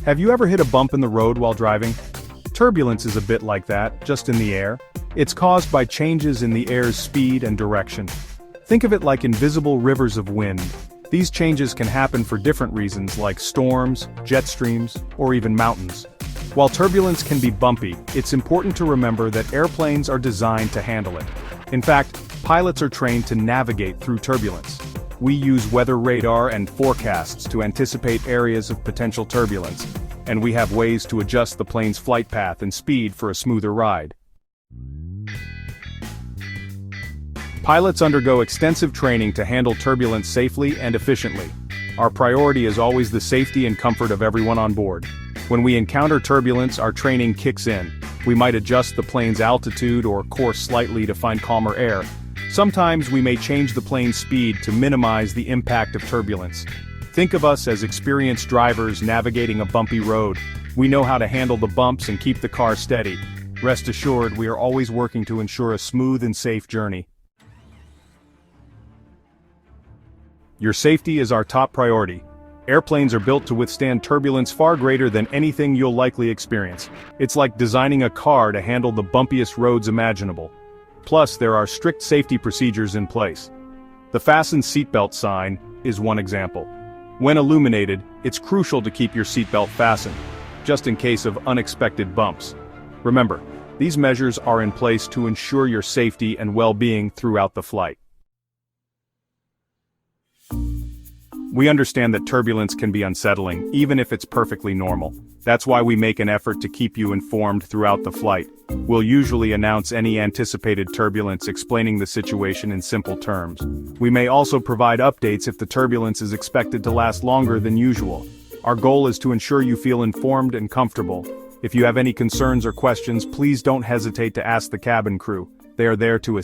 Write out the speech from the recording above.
Have you ever hit a bump in the road while driving? Turbulence is a bit like that, just in the air. It's caused by changes in the air's speed and direction. Think of it like invisible rivers of wind. These changes can happen for different reasons like storms, jet streams, or even mountains. While turbulence can be bumpy, it's important to remember that airplanes are designed to handle it. In fact, pilots are trained to navigate through turbulence. We use weather radar and forecasts to anticipate areas of potential turbulence, and we have ways to adjust the plane's flight path and speed for a smoother ride. Pilots undergo extensive training to handle turbulence safely and efficiently. Our priority is always the safety and comfort of everyone on board. When we encounter turbulence, our training kicks in. We might adjust the plane's altitude or course slightly to find calmer air. Sometimes we may change the plane's speed to minimize the impact of turbulence. Think of us as experienced drivers navigating a bumpy road. We know how to handle the bumps and keep the car steady. Rest assured, we are always working to ensure a smooth and safe journey. Your safety is our top priority. Airplanes are built to withstand turbulence far greater than anything you'll likely experience. It's like designing a car to handle the bumpiest roads imaginable. Plus, there are strict safety procedures in place. The fasten seatbelt sign is one example. When illuminated, it's crucial to keep your seatbelt fastened, just in case of unexpected bumps. Remember, these measures are in place to ensure your safety and well-being throughout the flight. We understand that turbulence can be unsettling, even if it's perfectly normal. That's why we make an effort to keep you informed throughout the flight. We'll usually announce any anticipated turbulence, explaining the situation in simple terms. We may also provide updates if the turbulence is expected to last longer than usual. Our goal is to ensure you feel informed and comfortable. If you have any concerns or questions, please don't hesitate to ask the cabin crew. They are there to assist.